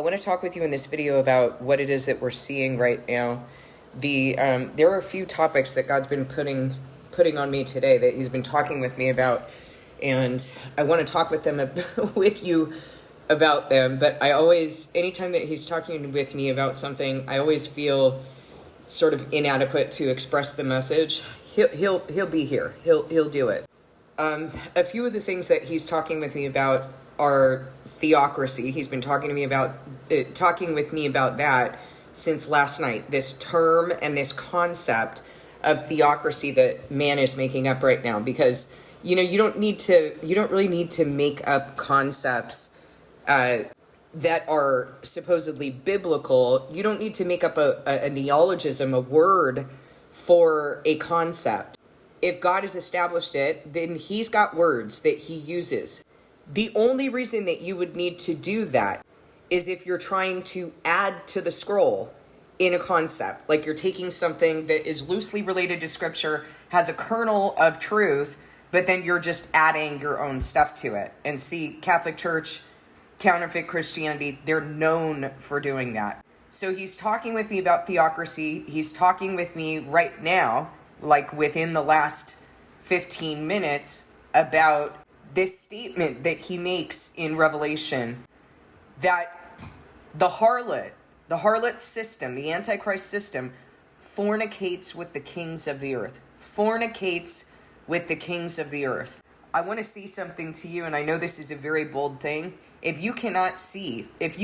I want to talk with you in this video about what it is that we're seeing right now. There are a few topics that God's been putting on me today that He's been talking with me about, and I want to talk with them with you about them. But anytime that He's talking with me about something, I always feel sort of inadequate to express the message. He'll be here. He'll do it. A few of the things that He's talking with me about are theocracy. He's been talking with me about that since last night. This term and this concept of theocracy that man is making up right now, because you don't really need to make up concepts that are supposedly biblical. You don't need to make up a neologism, a word for a concept. If God has established it, then He's got words that He uses. The only reason that you would need to do that is if you're trying to add to the scroll in a concept. Like you're taking something that is loosely related to Scripture, has a kernel of truth, but then you're just adding your own stuff to it. And see, Catholic Church, counterfeit Christianity, they're known for doing that. So He's talking with me about theocracy. He's talking with me right now, like within the last 15 minutes, about this statement that He makes in Revelation, that the harlot system, the Antichrist system, fornicates with the kings of the earth. Fornicates with the kings of the earth. I want to say something to you, and I know this is a very bold thing. If you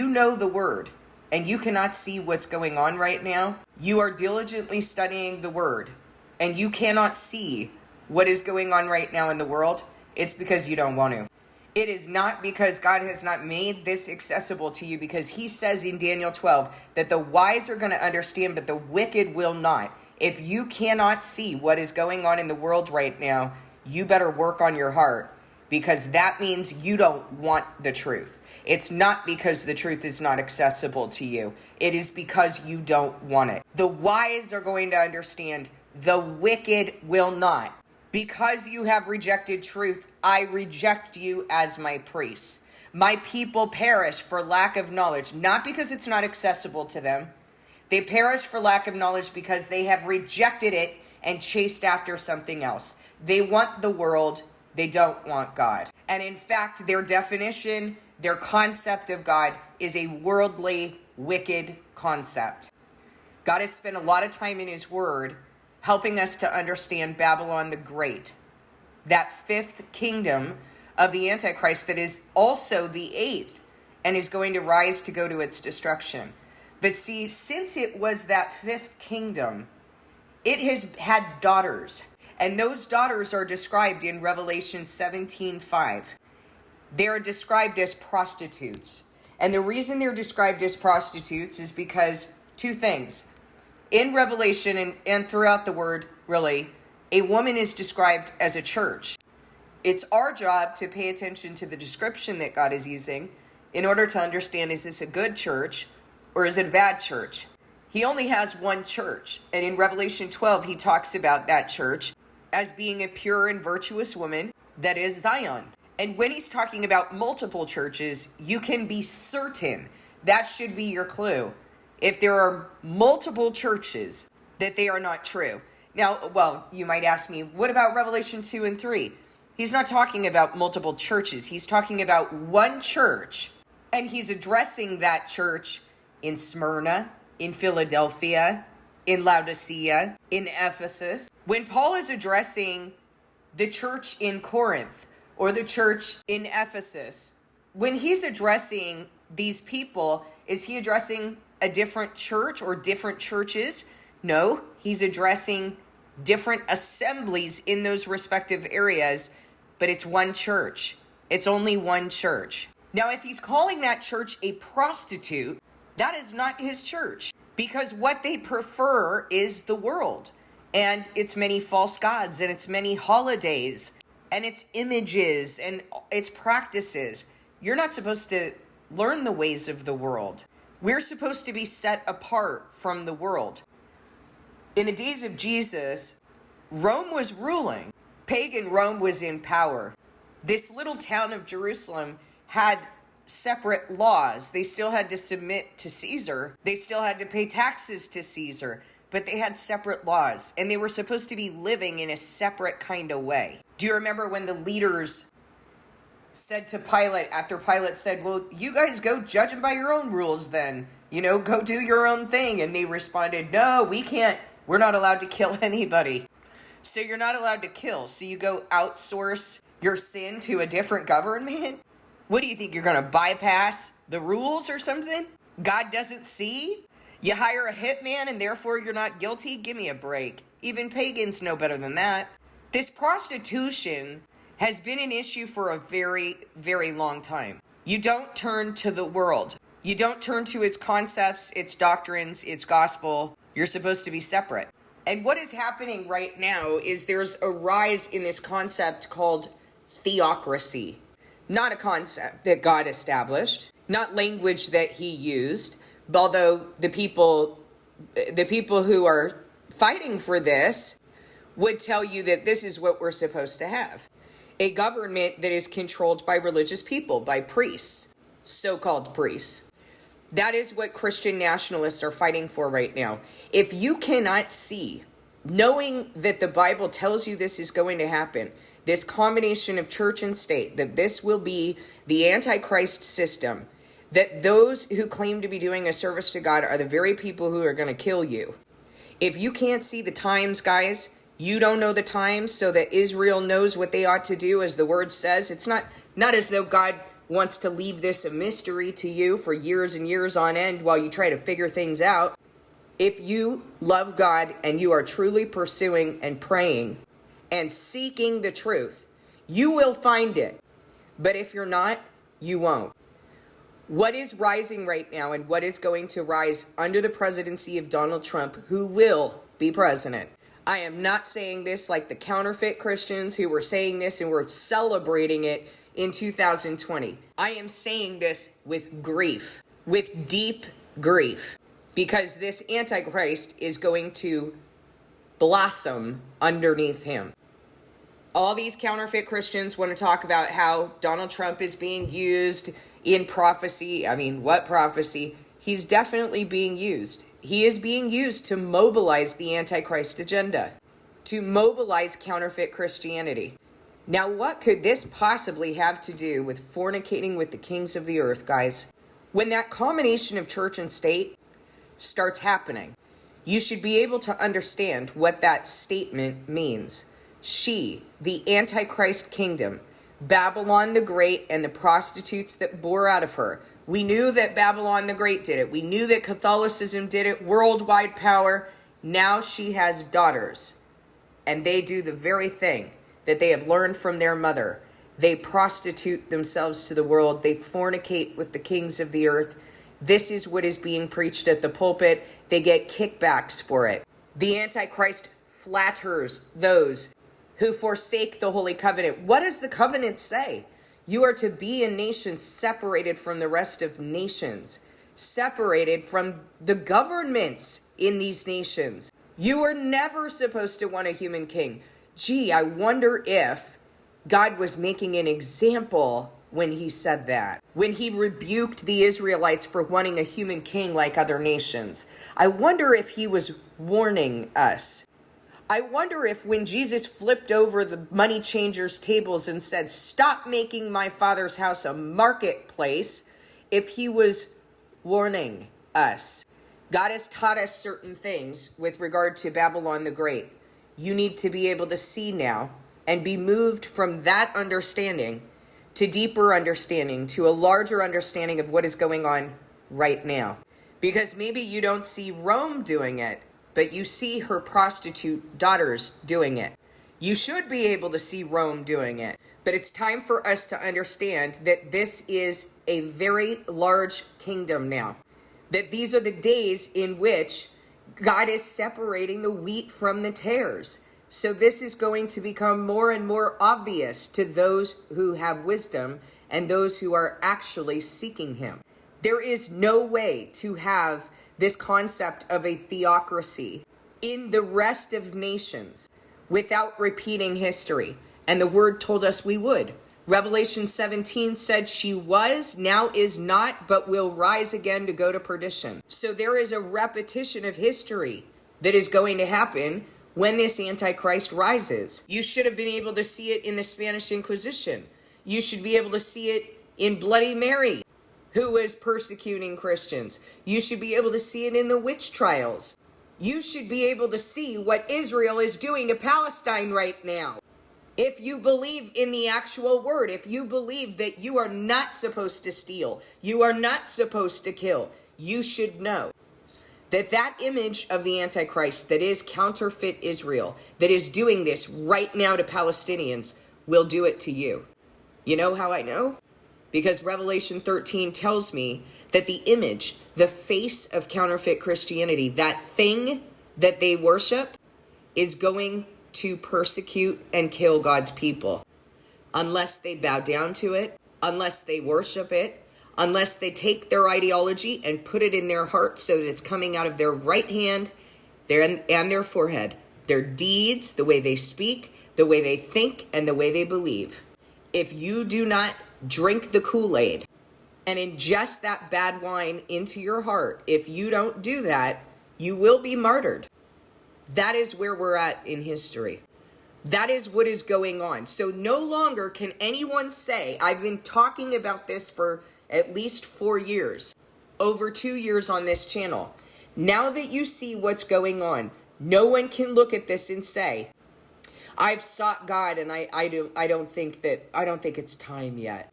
know the Word, and you cannot see what's going on right now, you are diligently studying the Word, and you cannot see what is going on right now in the world, it's because you don't want to. It is not because God has not made this accessible to you, because He says in Daniel 12 that the wise are going to understand, but the wicked will not. If you cannot see what is going on in the world right now, you better work on your heart, because that means you don't want the truth. It's not because the truth is not accessible to you. It is because you don't want it. The wise are going to understand. The wicked will not. Because you have rejected truth, I reject you as my priests. My people perish for lack of knowledge, not because it's not accessible to them. They perish for lack of knowledge because they have rejected it and chased after something else. They want the world, they don't want God. And in fact, their definition, their concept of God is a worldly, wicked concept. God has spent a lot of time in His Word helping us to understand Babylon the Great, that fifth kingdom of the Antichrist that is also the eighth and is going to rise to go to its destruction. But see, since it was that fifth kingdom, it has had daughters, and those daughters are described in Revelation 17:5. They are described as prostitutes. And the reason they're described as prostitutes is because two things. In Revelation and throughout the Word, really, a woman is described as a church. It's our job to pay attention to the description that God is using in order to understand, is this a good church or is it a bad church? He only has one church. And in Revelation 12, He talks about that church as being a pure and virtuous woman that is Zion. And when He's talking about multiple churches, you can be certain that should be your clue. If there are multiple churches, that they are not true. Now, well, you might ask me, what about Revelation 2 and 3? He's not talking about multiple churches. He's talking about one church. And He's addressing that church in Smyrna, in Philadelphia, in Laodicea, in Ephesus. When Paul is addressing the church in Corinth or the church in Ephesus, when he's addressing these people, is he addressing a different church or different churches? No, he's addressing different assemblies in those respective areas, but it's one church. It's only one church. Now, if he's calling that church a prostitute, that is not his church, because what they prefer is the world and its many false gods and its many holidays and its images and its practices. You're not supposed to learn the ways of the world. We're supposed to be set apart from the world. In the days of Jesus, Rome was ruling. Pagan Rome was in power. This little town of Jerusalem had separate laws. They still had to submit to Caesar. They still had to pay taxes to Caesar, but they had separate laws, and they were supposed to be living in a separate kind of way. Do you remember when the leaders said to Pilate, after Pilate said, well, you guys go judge him by your own rules then, go do your own thing. And they responded, no, we can't. We're not allowed to kill anybody. So you're not allowed to kill. So you go outsource your sin to a different government? What do you think? You're going to bypass the rules or something? God doesn't see? You hire a hitman and therefore you're not guilty? Give me a break. Even pagans know better than that. This prostitution has been an issue for a very, very long time. You don't turn to the world. You don't turn to its concepts, its doctrines, its gospel. You're supposed to be separate. And what is happening right now is there's a rise in this concept called theocracy. Not a concept that God established, not language that he used, although the people who are fighting for this would tell you that this is what we're supposed to have. A government that is controlled by religious people, by priests, so-called priests. That is what Christian nationalists are fighting for right now. If you cannot see, knowing that the Bible tells you this is going to happen, this combination of church and state, that this will be the Antichrist system, that those who claim to be doing a service to God are the very people who are going to kill you. If you can't see the times, guys, you don't know the times so that Israel knows what they ought to do, as the word says. It's not as though God wants to leave this a mystery to you for years and years on end while you try to figure things out. If you love God and you are truly pursuing and praying and seeking the truth, you will find it. But if you're not, you won't. What is rising right now and what is going to rise under the presidency of Donald Trump, who will be president? I am not saying this like the counterfeit Christians who were saying this and were celebrating it in 2020. I am saying this with grief, with deep grief, because this Antichrist is going to blossom underneath him. All these counterfeit Christians want to talk about how Donald Trump is being used in prophecy. I mean, what prophecy? He's definitely being used. He is being used to mobilize the Antichrist agenda, to mobilize counterfeit Christianity. Now, what could this possibly have to do with fornicating with the kings of the earth, guys? When that combination of church and state starts happening, you should be able to understand what that statement means. She, the Antichrist kingdom, Babylon the Great, and the prostitutes that bore out of her. We knew that Babylon the Great did it. We knew that Catholicism did it, worldwide power. Now she has daughters, and they do the very thing that they have learned from their mother. They prostitute themselves to the world. They fornicate with the kings of the earth. This is what is being preached at the pulpit. They get kickbacks for it. The Antichrist flatters those who forsake the Holy Covenant. What does the covenant say? You are to be a nation separated from the rest of nations, separated from the governments in these nations. You are never supposed to want a human king. Gee, I wonder if God was making an example when he said that, when he rebuked the Israelites for wanting a human king like other nations. I wonder if he was warning us. I wonder if when Jesus flipped over the money changers' tables and said, "Stop making my Father's house a marketplace," if he was warning us. God has taught us certain things with regard to Babylon the Great. You need to be able to see now and be moved from that understanding to deeper understanding, to a larger understanding of what is going on right now. Because maybe you don't see Rome doing it, but you see her prostitute daughters doing it. You should be able to see Rome doing it. But it's time for us to understand that this is a very large kingdom now. That these are the days in which God is separating the wheat from the tares. So this is going to become more and more obvious to those who have wisdom and those who are actually seeking him. There is no way to have this concept of a theocracy in the rest of nations without repeating history. And the word told us we would. Revelation 17 said she was, now is not, but will rise again to go to perdition. So there is a repetition of history that is going to happen when this Antichrist rises. You should have been able to see it in the Spanish Inquisition. You should be able to see it in Bloody Mary, who was persecuting Christians. You should be able to see it in the witch trials. You should be able to see what Israel is doing to Palestine right now. If you believe in the actual word, if you believe that you are not supposed to steal, you are not supposed to kill, you should know that that image of the Antichrist that is counterfeit Israel, that is doing this right now to Palestinians, will do it to you. You know how I know? Because Revelation 13 tells me that the image, the face of counterfeit Christianity, that thing that they worship, is going to persecute and kill God's people. Unless they bow down to it, unless they worship it, unless they take their ideology and put it in their heart so that it's coming out of their right hand and their forehead. Their deeds, the way they speak, the way they think, and the way they believe. If you do not drink the Kool-Aid and ingest that bad wine into your heart, if you don't do that, you will be martyred. That is where we're at in history. That is what is going on. So no longer can anyone say, I've been talking about this for at least 4 years, over 2 years on this channel. Now that you see what's going on, no one can look at this and say, I've sought God and I don't think it's time yet.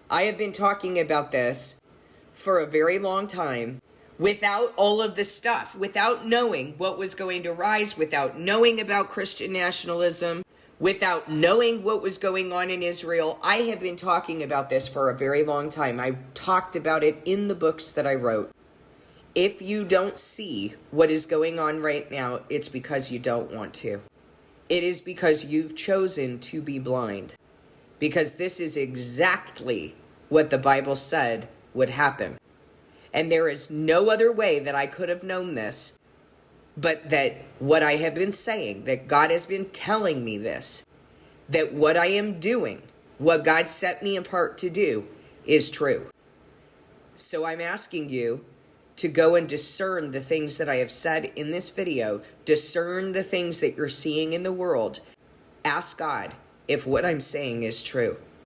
I have been talking about this for a very long time without all of this stuff, without knowing what was going to rise, without knowing about Christian nationalism, without knowing what was going on in Israel. I have been talking about this for a very long time. I've talked about it in the books that I wrote. If you don't see what is going on right now, it's because you don't want to. It is because you've chosen to be blind. Because this is exactly what the Bible said would happen. And there is no other way that I could have known this, but that what I have been saying, that God has been telling me this, that what I am doing, what God set me apart to do, is true. So I'm asking you to go and discern the things that I have said in this video, discern the things that you're seeing in the world. Ask God if what I'm saying is true.